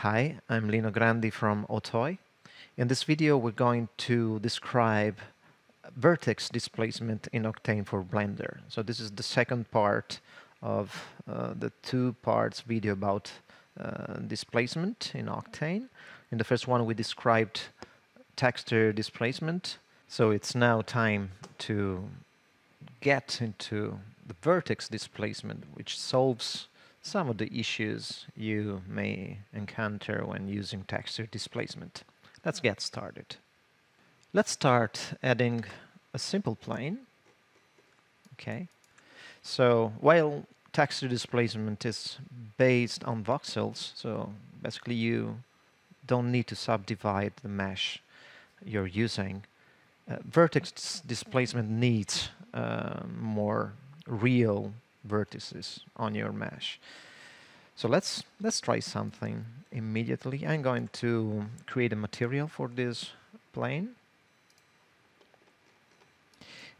Hi, I'm Lino Grandi from Octane. In this video, we're going to describe vertex displacement in Octane for Blender. So this is the second part of the two parts video about displacement in Octane. In the first one, we described texture displacement. So it's now time to get into the vertex displacement, which solves some of the issues you may encounter when using texture displacement. Let's get started. Let's start adding a simple plane. Okay. So while texture displacement is based on voxels, so basically you don't need to subdivide the mesh you're using. Vertex displacement needs more real vertices on your mesh. So let's try something immediately. I'm going to create a material for this plane,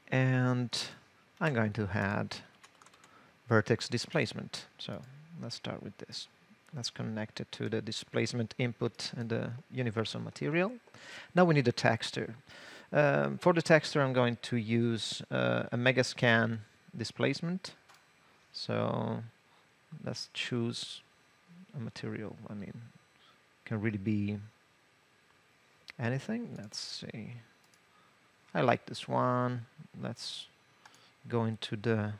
and I'm going to add vertex displacement. So let's start with this. Let's connect it to the displacement input and the universal material. Now we need a texture. For the texture, I'm going to use a megascan displacement. So let's choose a material. I mean, can really be anything. Let's see. I like this one. Let's go into the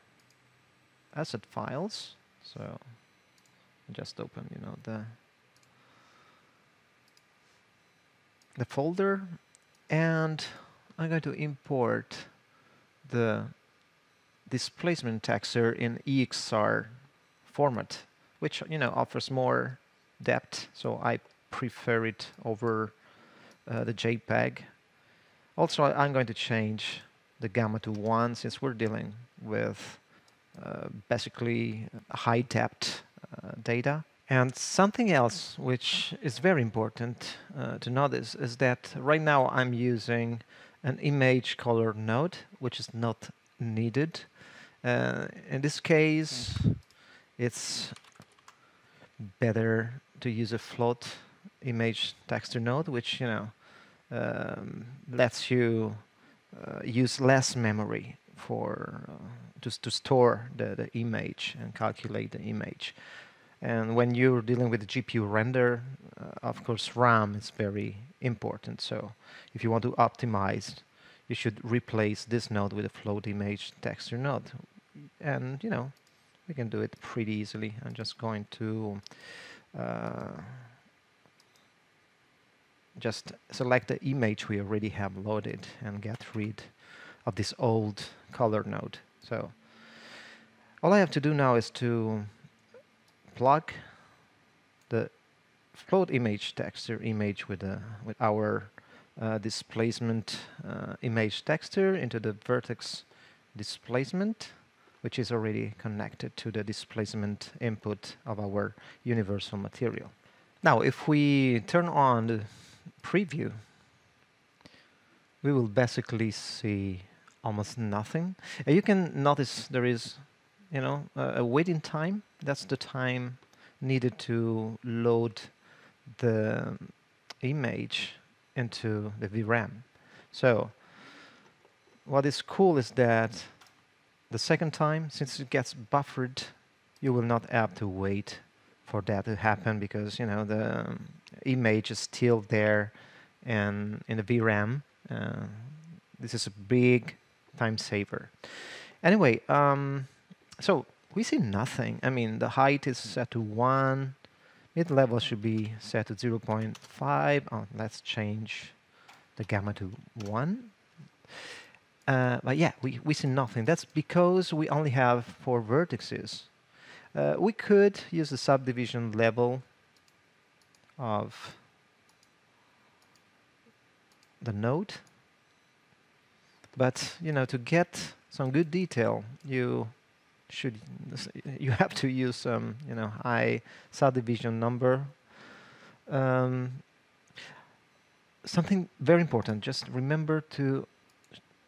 asset files. So just open, the folder, and I'm going to import the displacement texture in EXR format, which offers more depth, so I prefer it over the JPEG. Also, I'm going to change the gamma to 1 since we're dealing with basically high depth data. And something else which is very important to notice is that right now I'm using an image color node, which is not needed. In this case, it's better to use a float image texture node, which lets you use less memory for just to store the image and calculate the image. And when you're dealing with the GPU render, of course, RAM is very important. So if you want to optimize, you should replace this node with a float image texture node. And, we can do it pretty easily. I'm just going to just select the image we already have loaded and get rid of this old color node. So all I have to do now is to plug the float image texture image with our displacement image texture into the vertex displacement, which is already connected to the displacement input of our universal material. Now, if we turn on the preview, we will basically see almost nothing. You can notice there is, a waiting time. That's the time needed to load the image into the VRAM. So what is cool is that the second time, since it gets buffered, you will not have to wait for that to happen because the image is still there and in the VRAM. This is a big time saver. Anyway, so we see nothing. I mean, the height is set to 1. Mid-level should be set to 0.5. Oh, let's change the gamma to 1. But yeah, we see nothing. That's because we only have 4 vertices. We could use the subdivision level of the node. But, to get some good detail, you have to use some, high subdivision number. Something very important, just remember to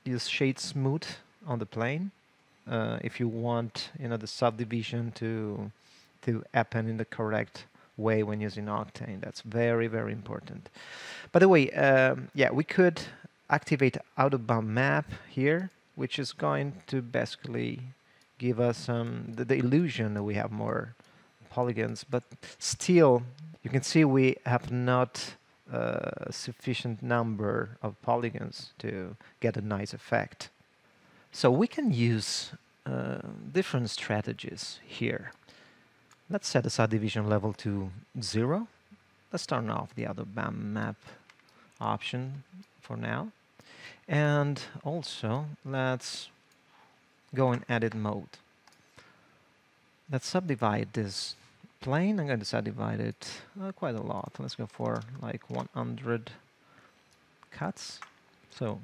use shade smooth on the plane if you want the subdivision to happen in the correct way when using Octane. That's very, very important. By the way, yeah, we could activate out-of-bound map here, which is going to basically give us the illusion that we have more polygons, but still, you can see we have not sufficient number of polygons to get a nice effect. So we can use different strategies here. Let's set the subdivision level to 0. Let's turn off the out-of-bound map option for now. And also, let's go in edit mode. Let's subdivide this plane. I'm going to subdivide it quite a lot. Let's go for like 100 cuts. So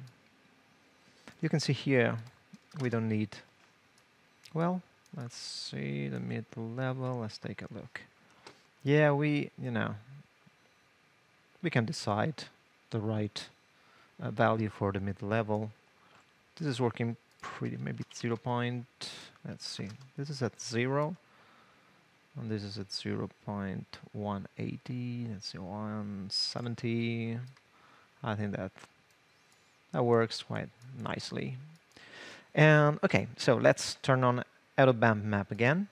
you can see here we don't need, well, let's see the mid level. Let's take a look. Yeah, we can decide the right value for the mid level. This is working pretty, maybe 0. Let's see. This is at 0. And this is at 0.180. Let's see, 170. I think that works quite nicely. And okay, so let's turn on out-of-bound map again.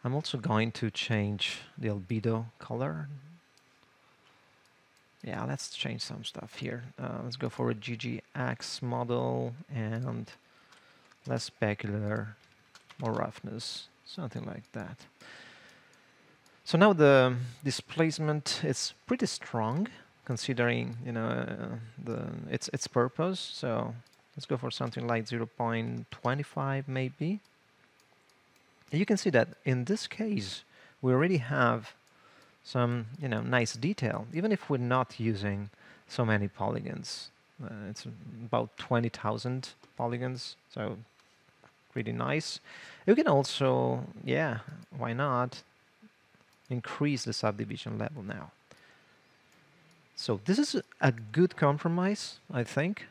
I'm also going to change the albedo color. Yeah, let's change some stuff here. Let's go for a GGX model and less specular, more roughness, something like that. So now the displacement is pretty strong, considering its purpose. So let's go for something like 0.25 maybe. And you can see that in this case we already have some nice detail, even if we're not using so many polygons. It's about 20,000 polygons, so pretty nice. You can also, yeah, why not, increase the subdivision level now. So this is a good compromise, I think.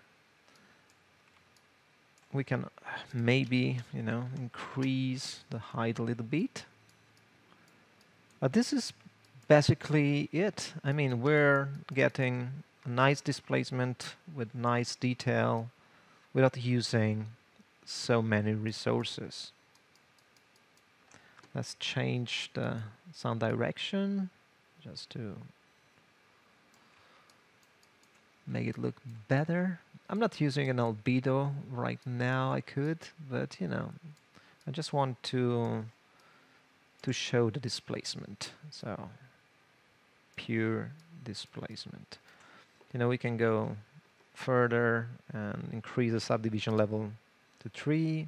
We can maybe, increase the height a little bit. But this is basically it. I mean, we're getting a nice displacement with nice detail without using so many resources. Let's change the sound direction just to make it look better. I'm not using an albedo right now. I could, but I just want to show the displacement. So pure displacement. We can go further and increase the subdivision level to 3.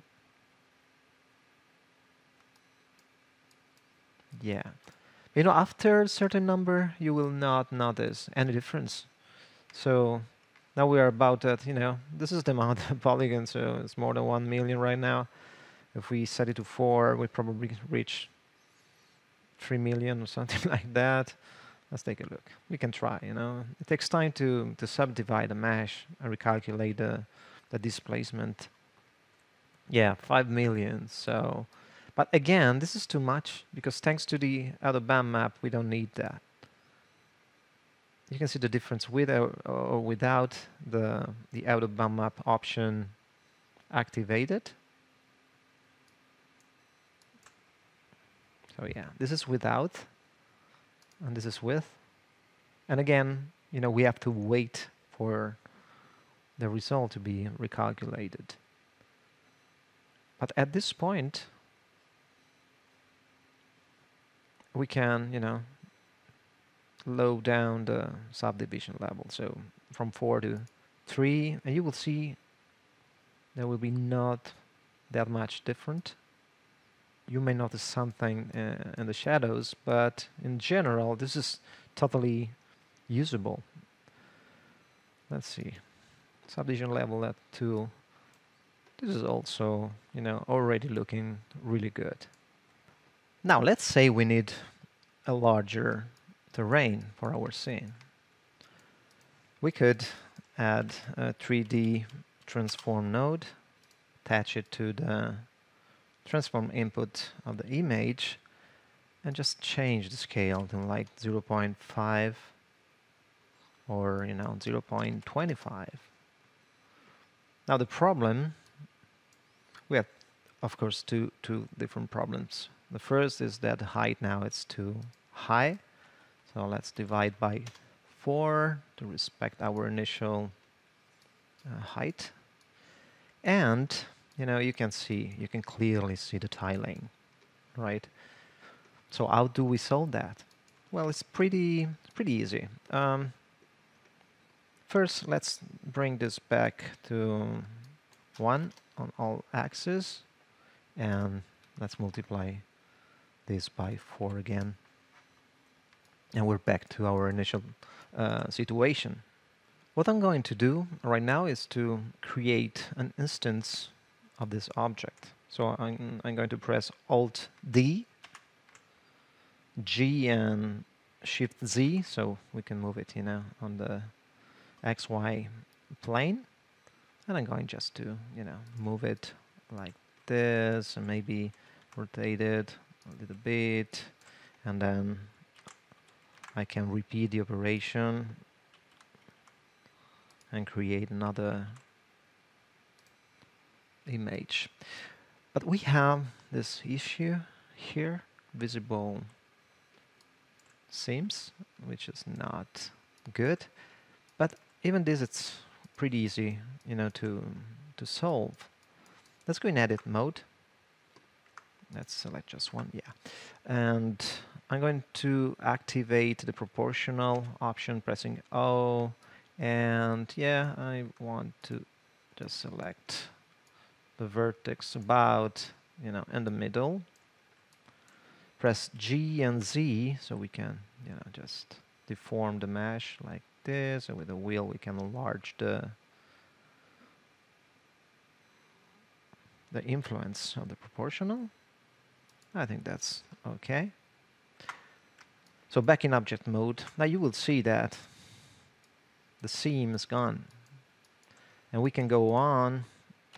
Yeah. After a certain number, you will not notice any difference. So now we are about at, this is the amount of polygons, so it's more than 1 million right now. If we set it to 4, we probably reach 3 million or something like that. Let's take a look. We can try, It takes time to subdivide the mesh and recalculate the displacement. Yeah, 5 million. So, but again, this is too much because thanks to the out-of-bound map, we don't need that. You can see the difference with or without the out-of-bound map option activated. So yeah, this is without, and this is with. And again, we have to wait for the result to be recalculated. But at this point, we can, low down the subdivision level. So from 4 to 3, and you will see there will be not that much different. You may notice something in the shadows, but in general, this is totally usable. Let's see. Subdivision level at 2. This is also, already looking really good. Now, let's say we need a larger terrain for our scene. We could add a 3D transform node, attach it to the transform input of the image, and just change the scale to like 0.5 or 0.25. Now the problem, we have of course two different problems. The first is that the height now is too high, so let's divide by 4 to respect our initial height. And you can clearly see the tiling, right? So how do we solve that? Well, it's pretty easy. First, let's bring this back to 1 on all axes, and let's multiply this by 4 again. And we're back to our initial situation. What I'm going to do right now is to create an instance of this object. So I'm going to press Alt-D, G and Shift-Z, so we can move it, on the XY plane. And I'm going just to, move it like this, and maybe rotate it a little bit, and then I can repeat the operation and create another image. But we have this issue here, visible seams, which is not good. But even this, it's pretty easy, to solve. Let's go in edit mode. Let's select just one, yeah. And I'm going to activate the proportional option, pressing O. And yeah, I want to just select the vertex about, in the middle. Press G and Z so we can, just deform the mesh like this. And with the wheel, we can enlarge the influence of the proportional. I think that's okay. So back in object mode, now you will see that the seam is gone. And we can go on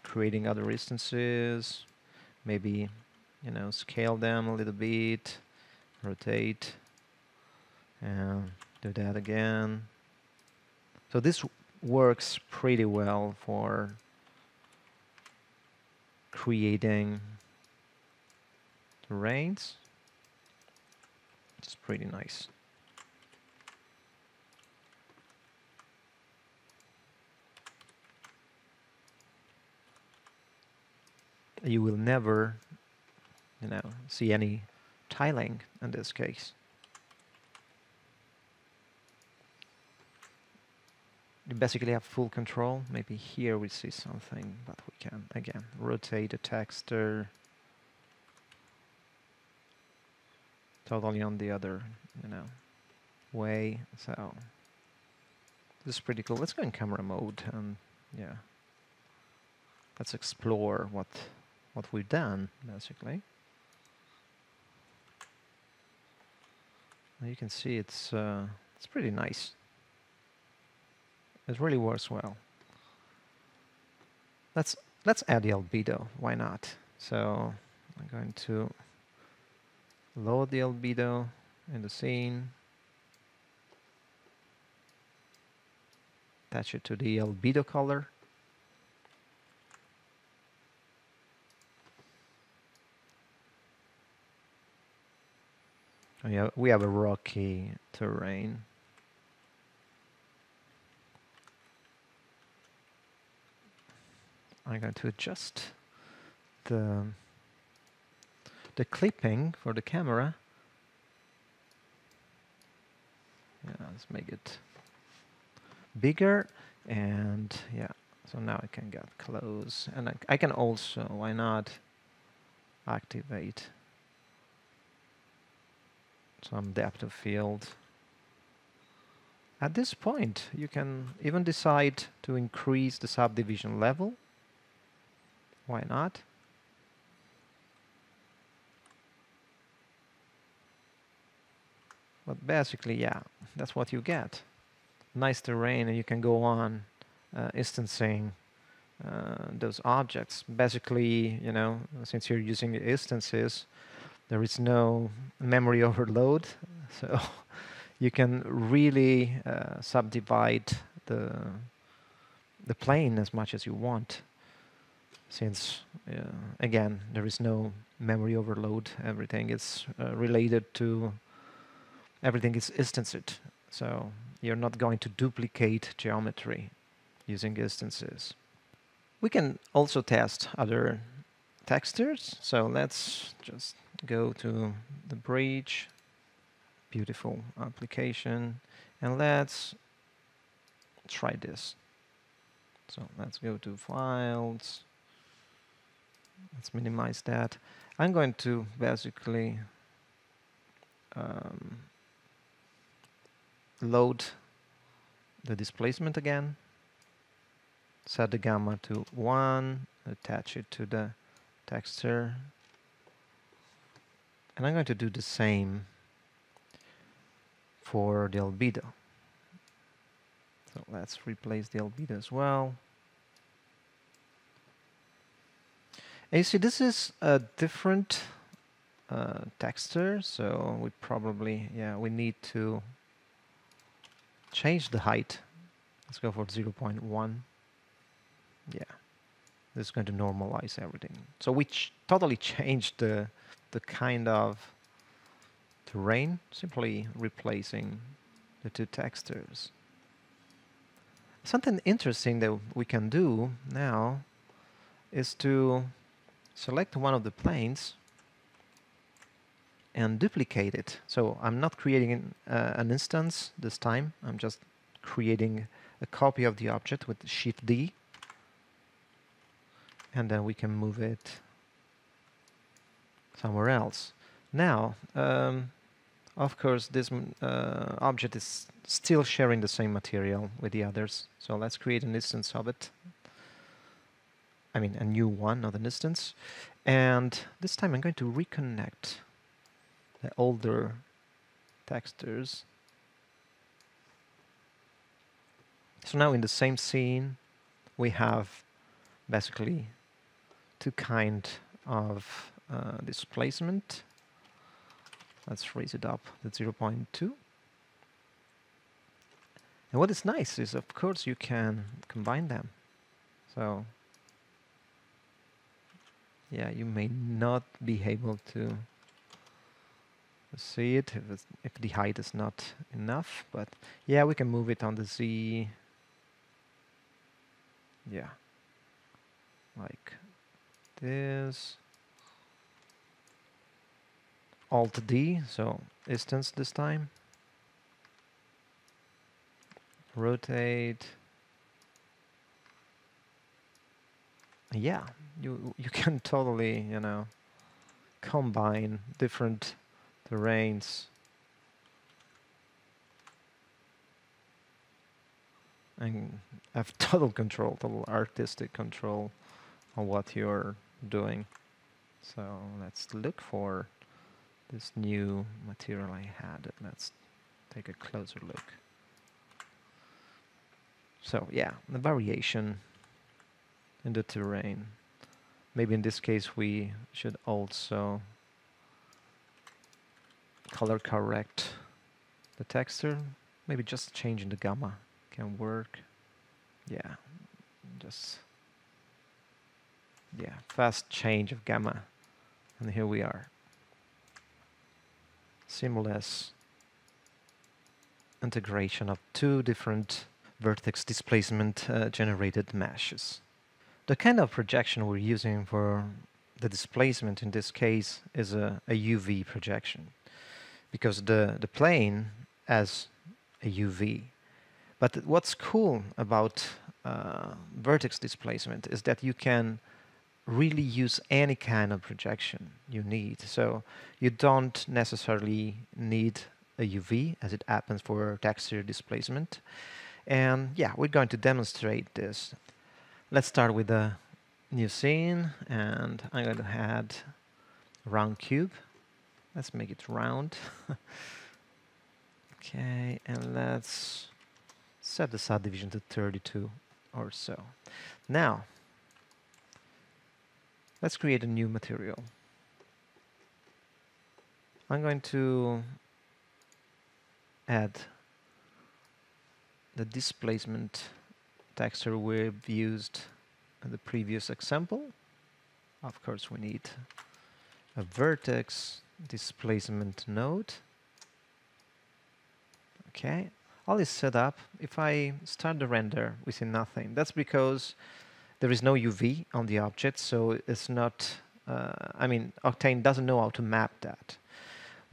creating other instances, maybe, scale them a little bit, rotate, and do that again. So this works pretty well for creating terrains. It's pretty nice. You will never, see any tiling in this case. You basically have full control. Maybe here we see something, but we can, again, rotate the texture totally on the other, way. So this is pretty cool. Let's go in camera mode and, yeah, let's explore what we've done, basically. You can see it's pretty nice. It really works well. Let's add the albedo. Why not? So I'm going to load the albedo in the scene. Attach it to the albedo color. Oh, yeah, we have a rocky terrain. I'm going to adjust the clipping for the camera. Yeah, let's make it bigger, and yeah, so now I can get close, and I can also, why not, activate some depth of field. At this point, you can even decide to increase the subdivision level. Why not? But basically, yeah, that's what you get. Nice terrain, and you can go on instancing those objects. Basically, since you're using the instances, There is no memory overload, so you can really subdivide the plane as much as you want, since again there is no memory overload. Everything is related to everything is instanced, so you're not going to duplicate geometry using instances. We can also test other textures, so let's just go to the bridge, beautiful application, and let's try this. So let's go to files, let's minimize that. I'm going to basically load the displacement again, set the gamma to 1, attach it to the texture, and I'm going to do the same for the albedo. So let's replace the albedo as well. And you see, this is a different texture, so we probably, we need to change the height. Let's go for 0.1. Yeah, this is going to normalize everything. So we totally changed the kind of terrain, simply replacing the two textures. Something interesting that we can do now is to select one of the planes and duplicate it. So I'm not creating an instance this time. I'm just creating a copy of the object with Shift D, and then we can move it somewhere else. Now, of course, this object is still sharing the same material with the others. So let's create an instance of it. I mean, a new one, not an instance. And this time I'm going to reconnect the older textures. So now in the same scene, we have basically two kinds of displacement. Let's raise it up to 0.2. And what is nice is, of course, you can combine them. So yeah, you may not be able to see it if the height is not enough, but yeah, we can move it on the Z. Yeah, like this. Alt D, so instance this time. Rotate. Yeah, you can totally, combine different terrains and have total control, total artistic control on what you're doing. So let's look for this new material I had. Let's take a closer look. So yeah, the variation in the terrain. Maybe in this case we should also color correct the texture. Maybe just changing the gamma can work. Yeah, fast change of gamma. And here we are. Seamless integration of two different vertex displacement generated meshes. The kind of projection we're using for the displacement in this case is a UV projection, because the plane has a UV. But what's cool about vertex displacement is that you can really use any kind of projection you need. So you don't necessarily need a UV, as it happens for texture displacement. And yeah, we're going to demonstrate this. Let's start with a new scene, and I'm going to add a round cube. Let's make it round. Okay, and let's set the subdivision to 32 or so. Now, let's create a new material. I'm going to add the displacement texture we've used in the previous example. Of course, we need a vertex displacement node. Okay, all is set up. If I start the render, we see nothing. That's because there is no UV on the object, so it's not, I mean, Octane doesn't know how to map that.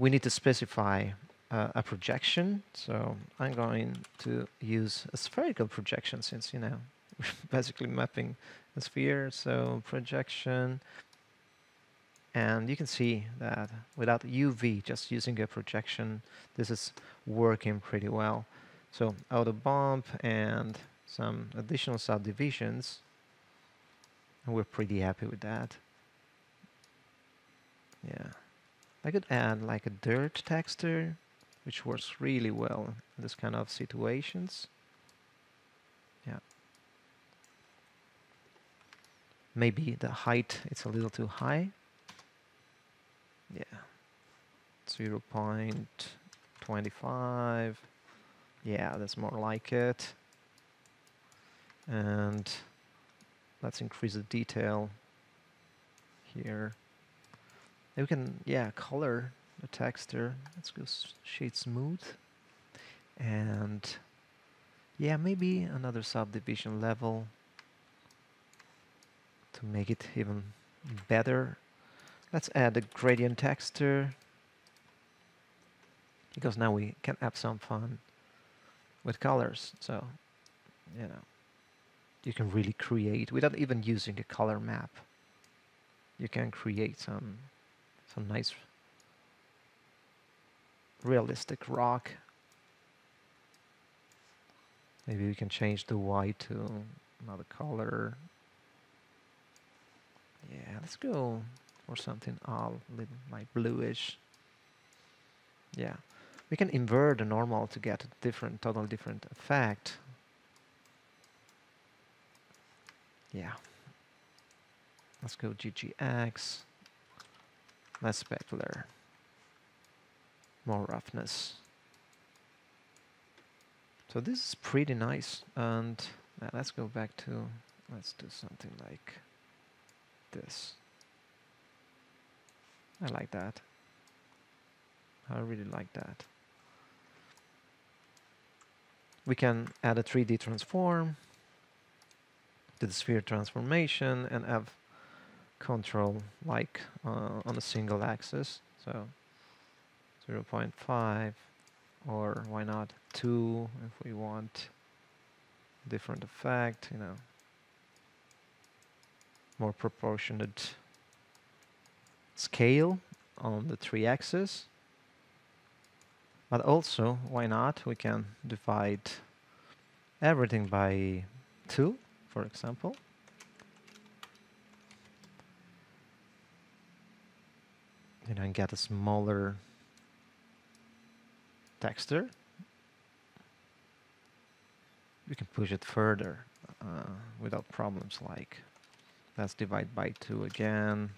We need to specify a projection, so I'm going to use a spherical projection since, you know, we're basically mapping a sphere, so projection. And you can see that without UV, just using a projection, this is working pretty well. So auto bump and some additional subdivisions, and we're pretty happy with that. Yeah, I could add like a dirt texture, which works really well in this kind of situations. Yeah. Maybe the height, it's a little too high. Yeah. 0.25. Yeah, that's more like it. And let's increase the detail here. And we can, yeah, color the texture. Let's go shade smooth. And yeah, maybe another subdivision level to make it even better. Let's add a gradient texture, because now we can have some fun with colors. So, you know, you can really create without even using a color map. You can create some nice realistic rock. Maybe we can change the white to another color. Yeah, let's go for something all little like bluish. Yeah, we can invert the normal to get a different, totally different effect. Yeah, let's go GGX, less specular, more roughness. So this is pretty nice, and let's go back to, let's do something like this. I like that. I really like that. We can add a 3D transform to the sphere transformation and have control like on a single axis. So 0.5, or why not 2 if we want different effect, you know, more proportionate scale on the 3 axis. But also, why not, we can divide everything by 2, for example. You know, and get a smaller texture. We can push it further without problems, like let's divide by 2 again.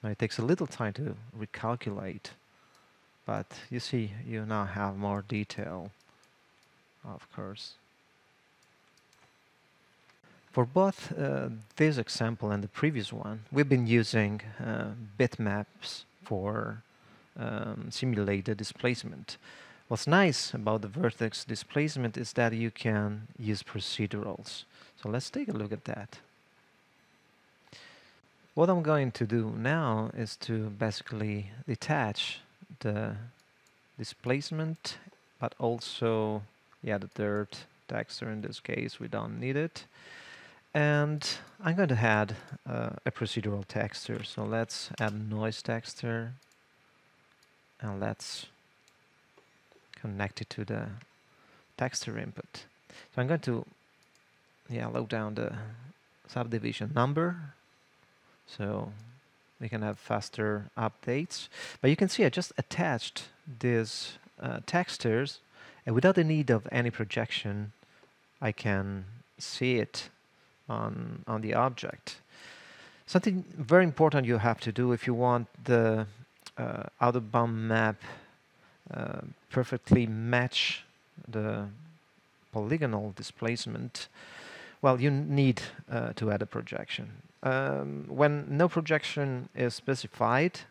Now it takes a little time to recalculate, but you see, you now have more detail, of course. For both this example and the previous one, we've been using bitmaps for simulate the displacement. What's nice about the vertex displacement is that you can use procedurals. So let's take a look at that. What I'm going to do now is to basically detach the displacement, but also, yeah, the dirt texture. In this case, we don't need it. And I'm going to add a procedural texture. So let's add noise texture, and let's connect it to the texture input. So I'm going to, yeah, load down the subdivision number, so we can have faster updates. But you can see I just attached these textures, and without the need of any projection, I can see it on the object. Something very important you have to do if you want the out-of-bound map perfectly match the polygonal displacement. Well, you need to add a projection. When no projection is specified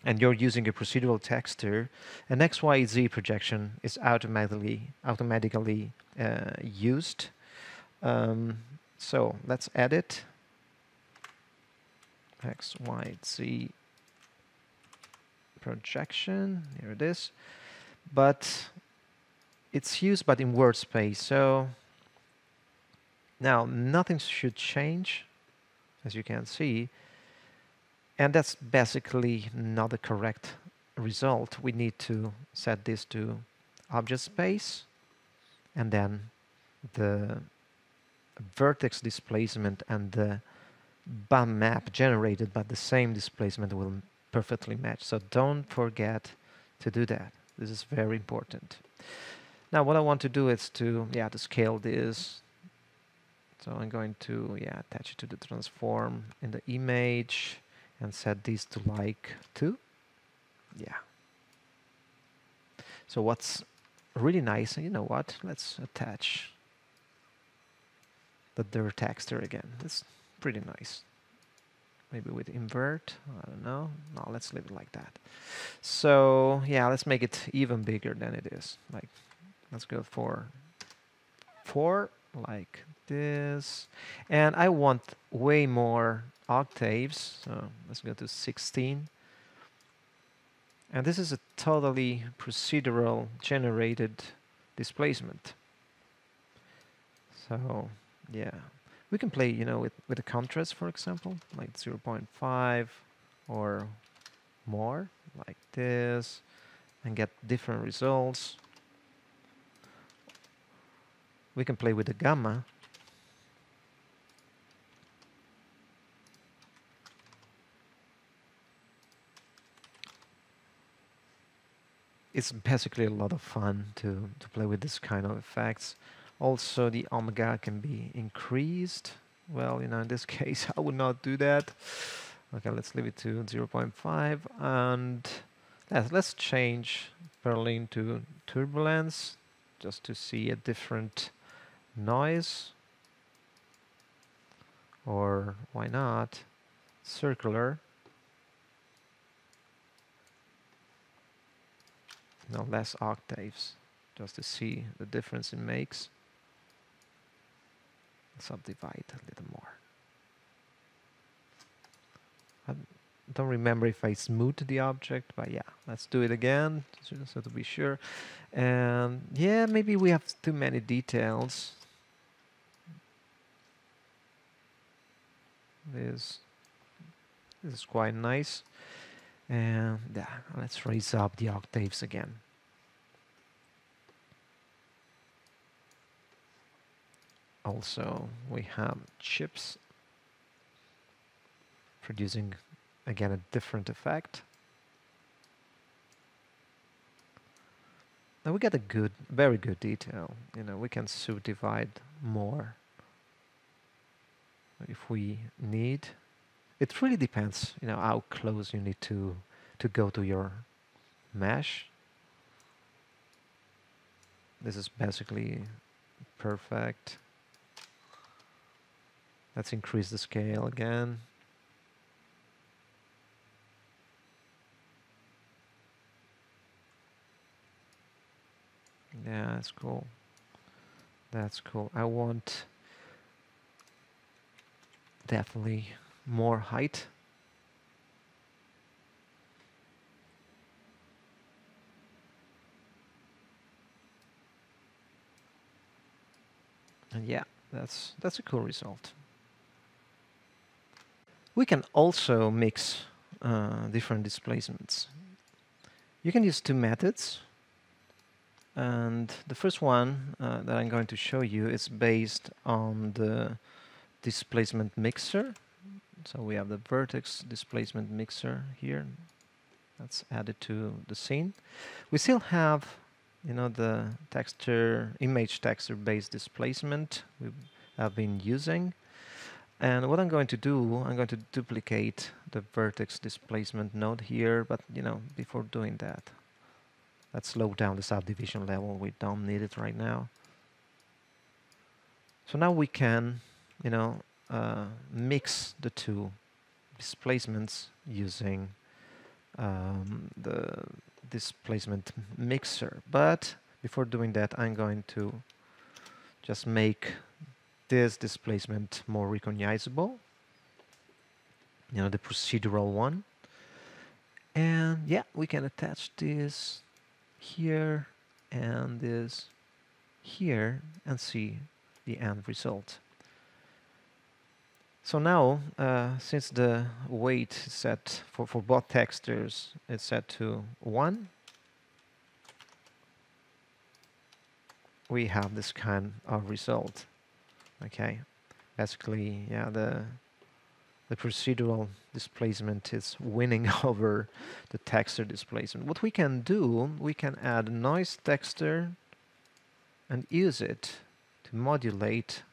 and you're using a procedural texture, an XYZ projection is automatically used. So let's add it. XYZ projection, here it is. But it's used but in word space, so now nothing should change, as you can see, and that's basically not the correct result. We need to set this to object space, and then the vertex displacement and the BAM map generated by the same displacement will perfectly match. So don't forget to do that. This is very important. Now what I want to do is to scale this. So I'm going to attach it to the transform in the image and set these to like 2. Yeah. So what's really nice, you know what? Let's attach the dirt texture again. It's pretty nice. Maybe with invert, I don't know. No, let's leave it like that. So yeah, let's make it even bigger than it is. Like, let's go for 4, like this. And I want way more octaves, so let's go to 16. And this is a totally procedural generated displacement. So yeah, we can play, with the contrast, for example, like 0.5 or more, like this, and get different results. We can play with the gamma. It's basically a lot of fun to play with this kind of effects. Also, the omega can be increased. Well, in this case, I would not do that. Okay, let's leave it to 0.5, and let's change Berlin to turbulence, just to see a different noise. Or why not circular? No, less octaves, just to see the difference it makes. Subdivide a little more. I don't remember if I smoothed the object, but yeah, let's do it again, so to be sure. And yeah, maybe we have too many details. This is quite nice. And yeah, let's raise up the octaves again. Also, we have chips producing again a different effect. Now we get a very good detail. We can subdivide more if we need. It really depends, how close you need to go to your mesh. This is basically perfect. Let's increase the scale again. Yeah, that's cool. That's cool. I want definitely more height. And yeah, that's a cool result. We can also mix different displacements. You can use 2 methods. And the first one that I'm going to show you is based on the displacement mixer. So we have the vertex displacement mixer here. Let's add it to the scene. We still have, the image texture based displacement we have been using. And what I'm going to do, I'm going to duplicate the vertex displacement node here, but before doing that, let's slow down the subdivision level. We don't need it right now. So now we can, mix the two displacements using the displacement mixer. But before doing that, I'm going to just make this displacement more recognizable, the procedural one. And yeah, we can attach this here and this here and see the end result. So now, since the weight is set for both textures, it's set to 1, we have this kind of result. Okay, basically, yeah, the procedural displacement is winning over the texture displacement. What we can do, we can add a noise texture and use it to modulate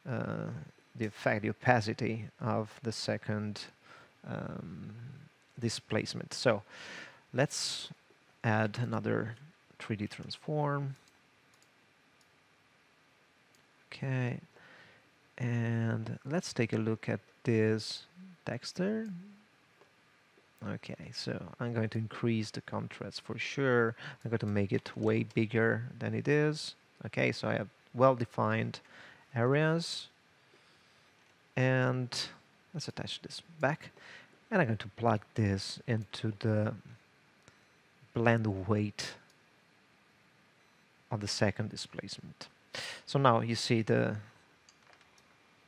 the effect, the opacity of the second displacement. So let's add another 3D transform. Okay, and let's take a look at this texture. Okay, so I'm going to increase the contrast for sure. I'm going to make it way bigger than it is. Okay, so I have well-defined areas. And let's attach this back. And I'm going to plug this into the blend weight of the second displacement. So now you see the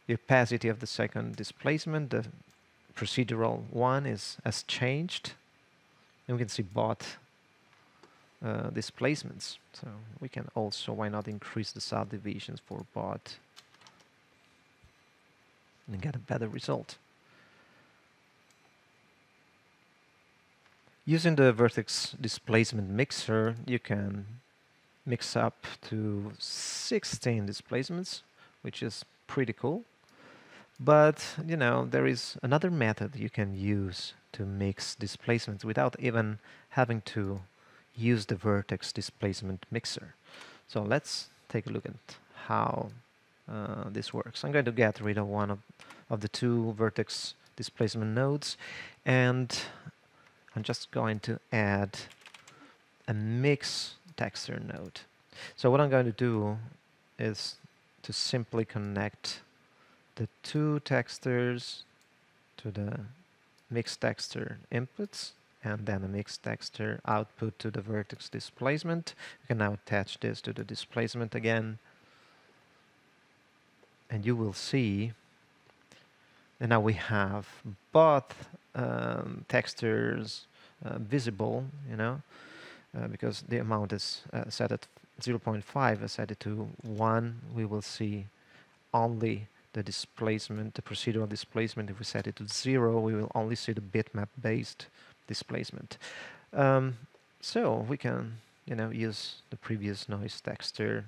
opacity of the second displacement. The procedural one has changed. And we can see both displacements. So we can also, why not, increase the subdivisions for both and get a better result. Using the vertex displacement mixer, you can mix up to 16 displacements, which is pretty cool. But, there is another method you can use to mix displacements without even having to use the vertex displacement mixer. So let's take a look at how this works. I'm going to get rid of one of the two vertex displacement nodes, and I'm just going to add a mix texture node. So what I'm going to do is to simply connect the two textures to the mixed texture inputs and then a mixed texture output to the vertex displacement. You can now attach this to the displacement again, and you will see that now we have both textures visible, because the amount is set at 0.5. I set it to 1. We will see only the displacement, the procedural displacement. If we set it to 0, we will only see the bitmap-based displacement. So we can, use the previous noise texture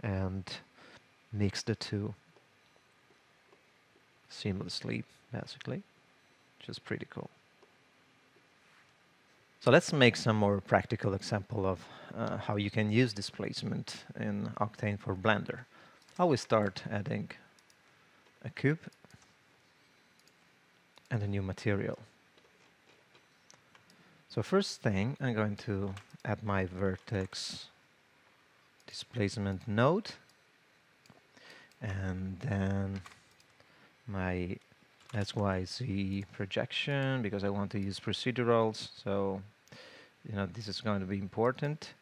and mix the two seamlessly, basically, which is pretty cool. So let's make some more practical example of how you can use displacement in Octane for Blender. I will start adding a cube and a new material. So first thing, I'm going to add my vertex displacement node, and then my XYZ projection, because I want to use procedurals, so this is going to be important.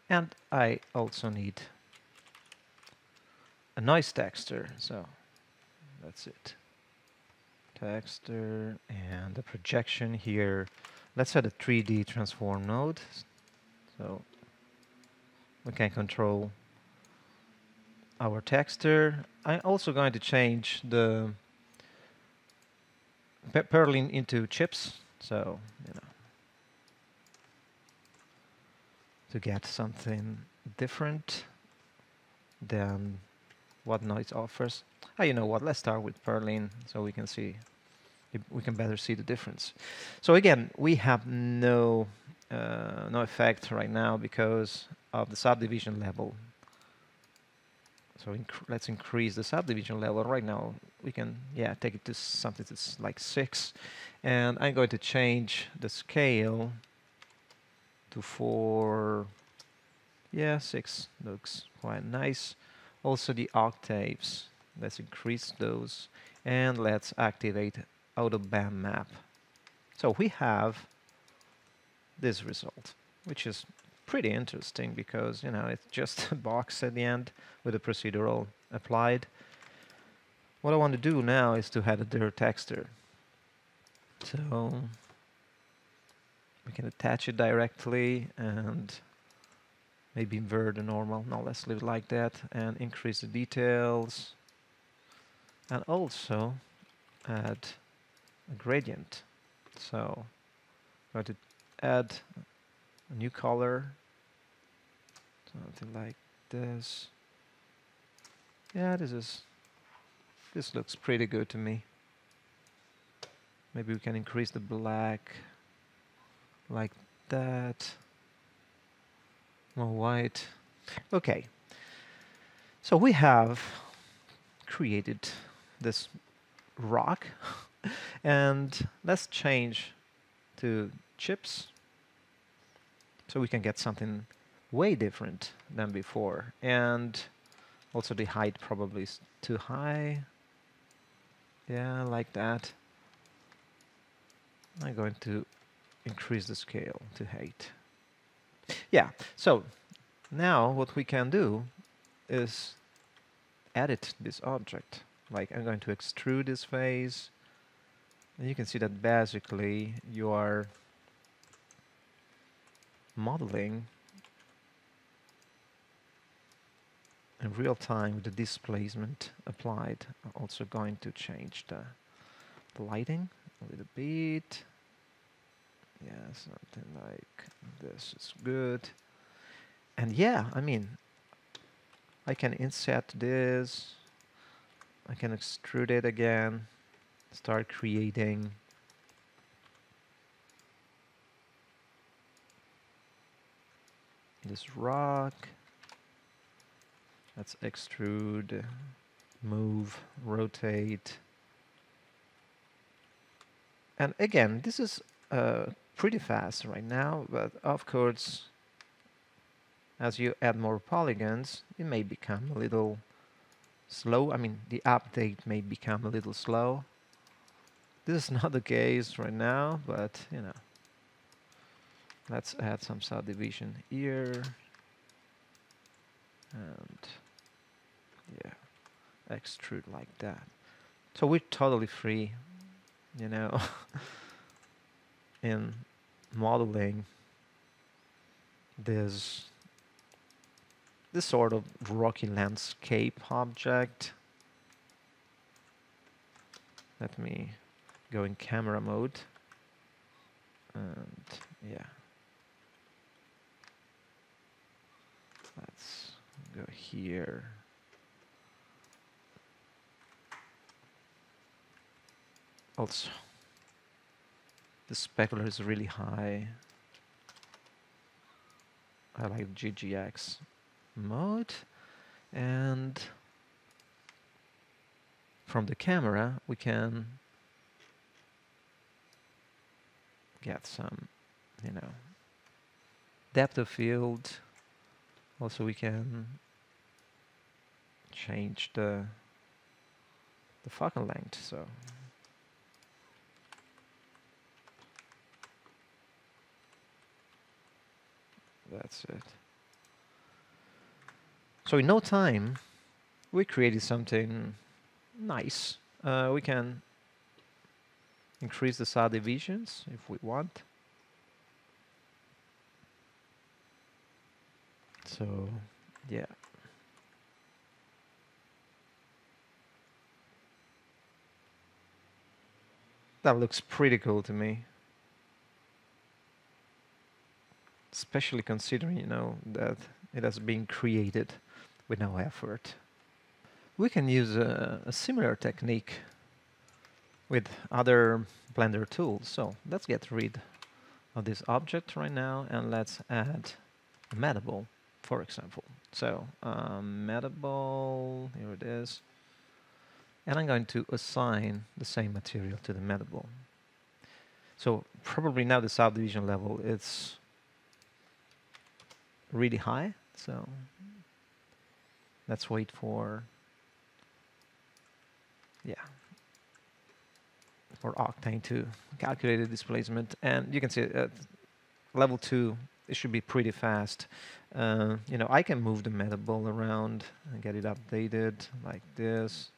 And I also need a noise texture, so that's it. Texture and the projection here. Let's add a 3D transform node, so we can control our texture. I'm also going to change the purling into chips, so to get something different than what noise offers. Oh, you know what? Let's start with Perlin so we can see, we can better see the difference. So again, we have no effect right now because of the subdivision level. So let's increase the subdivision level. Right now, we can, yeah, take it to something that's like 6. And I'm going to change the scale to 4. Yeah, 6 looks quite nice. Also the octaves, let's increase those. And let's activate auto band map. So we have this result, which is pretty interesting because, you know, it's just a box at the end with a procedural applied. What I want to do now is to add a dirt texture. So we can attach it directly and maybe invert the normal. No, let's leave it like that and increase the details. And also add a gradient. So I'm going to add a new color, something like this. Yeah, this looks pretty good to me. Maybe we can increase the black like that. More white. Okay. So we have created this rock and let's change to chips so we can get something way different than before. And also the height probably is too high. Yeah, like that. I'm going to increase the scale to 8. Yeah, so now what we can do is edit this object. Like I'm going to extrude this face. And you can see that basically you are modeling in real time with the displacement applied. I'm also going to change the lighting a little bit. Yeah, something like this is good. And yeah, I mean, I can inset this. I can extrude it again. Start creating this rock. Let's extrude, move, rotate. And again, this is pretty fast right now, but of course, as you add more polygons, it may become a little slow. I mean, the update may become a little slow. This is not the case right now, but you know, let's add some subdivision here. And yeah, extrude like that. So we're totally free, you know, in modeling this sort of rocky landscape object. Let me go in camera mode. And yeah. Let's go here. Also, the specular is really high. I like GGX mode. And from the camera, we can get some, you know, depth of field. Also, we can change the focal length. So that's it. So in no time, we created something nice. We can increase the subdivisions if we want. So, yeah. That looks pretty cool to me. Especially considering, you know, that it has been created with no effort. We can use a similar technique with other Blender tools. So let's get rid of this object right now, and let's add a metable, for example. So metable, here it is. And I'm going to assign the same material to the metable. So probably now the subdivision level is really high. So let's wait for, for Octane to calculate the displacement. And you can see at level 2, it should be pretty fast. You know, I can move the metable around and get it updated like this.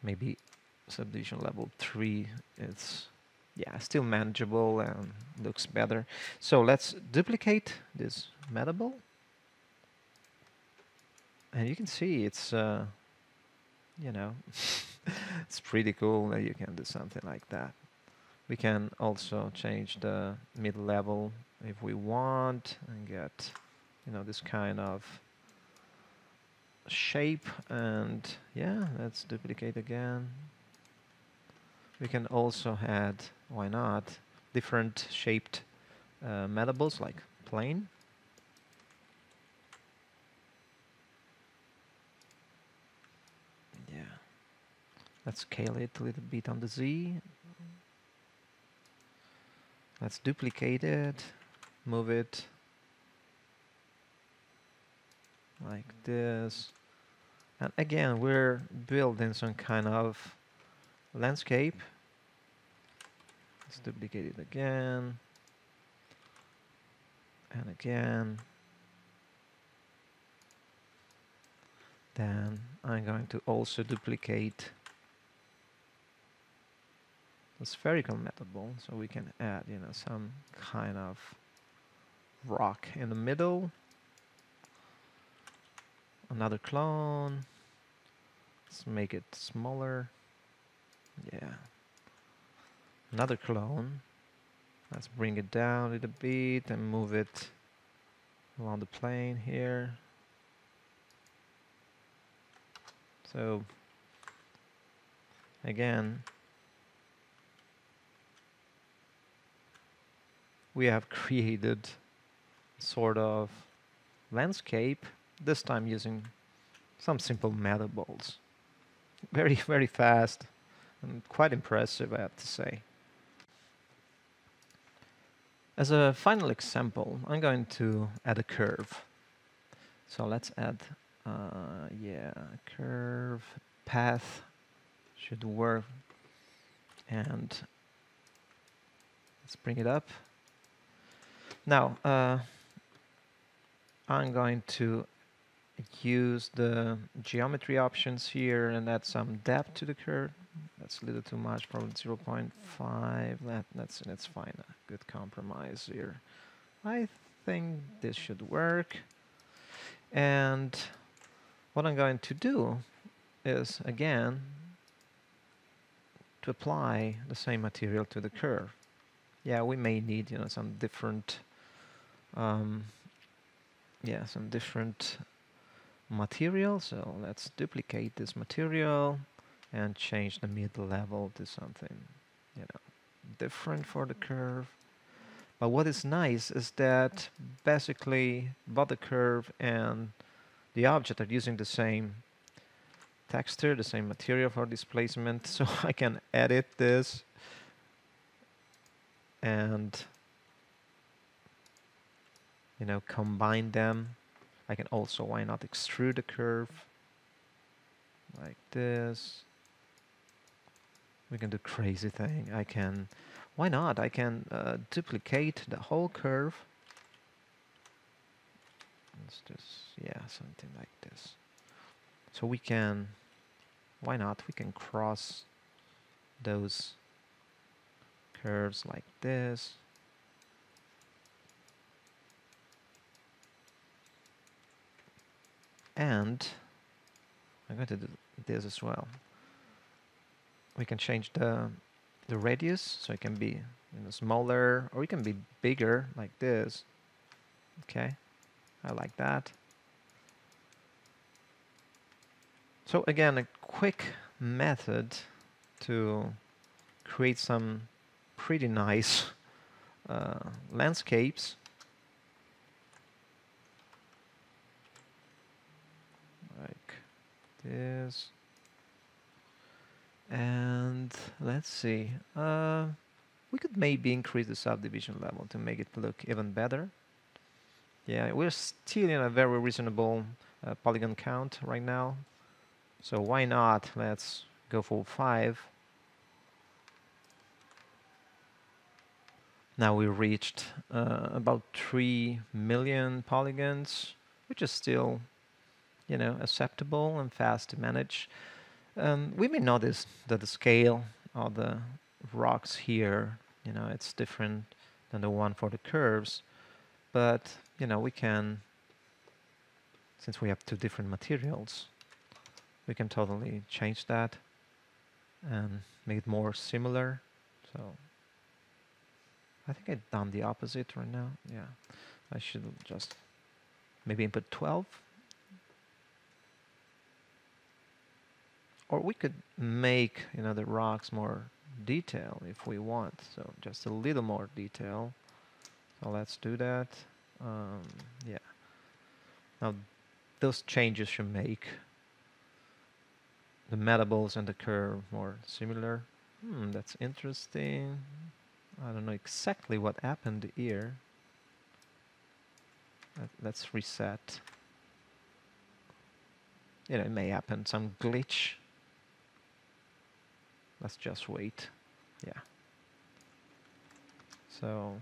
Maybe subdivision level 3, it's still manageable and looks better. So let's duplicate this metable, and you can see it's you know, it's pretty cool that you can do something like that. We can also change the mid-level if we want and get, you know, this kind of shape. And let's duplicate again. We can also add, why not, different shaped metables like plane. Let's scale it a little bit on the Z. Let's duplicate it, move it like this. And again, we're building some kind of landscape. Let's duplicate it again. And again. Then I'm going to also duplicate the spherical metable, so we can add, you know, some kind of rock in the middle. Another clone. Let's make it smaller. Another clone. Let's bring it down a little bit and move it along the plane here. So again, we have created sort of landscape, this time using some simple metables. Very, very fast and quite impressive, I have to say. As a final example, I'm going to add a curve. So let's add, curve, path should work. And let's bring it up. Now, I'm going to use the geometry options here and add some depth to the curve. That's a little too much, probably 0.5. That's fine, a good compromise here. I think this should work. And what I'm going to do is, again, to apply the same material to the curve. Yeah, we may need, you know, some different material. So let's duplicate this material and change the mid-level to something, you know, different for the curve. But what is nice is that basically both the curve and the object are using the same texture, the same material for displacement. So I can edit this and, you know, combine them. I can also, why not, extrude the curve like this. We can do crazy thing. I can, why not? I can duplicate the whole curve. Let's just, something like this. So we can, why not? We can cross those curves like this. And I'm going to do this as well. We can change the radius, so it can be, you know, smaller, or it can be bigger like this. Okay, I like that. So again, a quick method to create some pretty nice landscapes. Like this. And let's see. We could maybe increase the subdivision level to make it look even better. Yeah, we're still in a very reasonable polygon count right now. So why not? Let's go for 5. Now we reached about 3 million polygons, which is still, acceptable and fast to manage. We may notice that the scale of the rocks here, it's different than the one for the curves, but we can, since we have 2 different materials, we can totally change that and make it more similar. So I think I've done the opposite right now. Yeah, I should just maybe input 12. Or we could make, the rocks more detailed if we want. So just a little more detail. So let's do that. Yeah. Now those changes should make the metables and the curve more similar. That's interesting. I don't know exactly what happened here. Let's reset. It may happen, some glitch. Let's just wait. Yeah. So,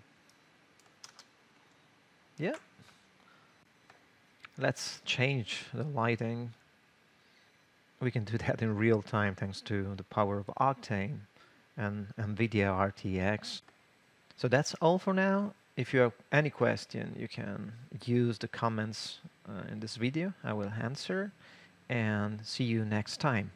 yeah. Let's change the lighting. We can do that in real time thanks to the power of Octane and NVIDIA RTX. So that's all for now. If you have any question, you can use the comments in this video. I will answer, and see you next time.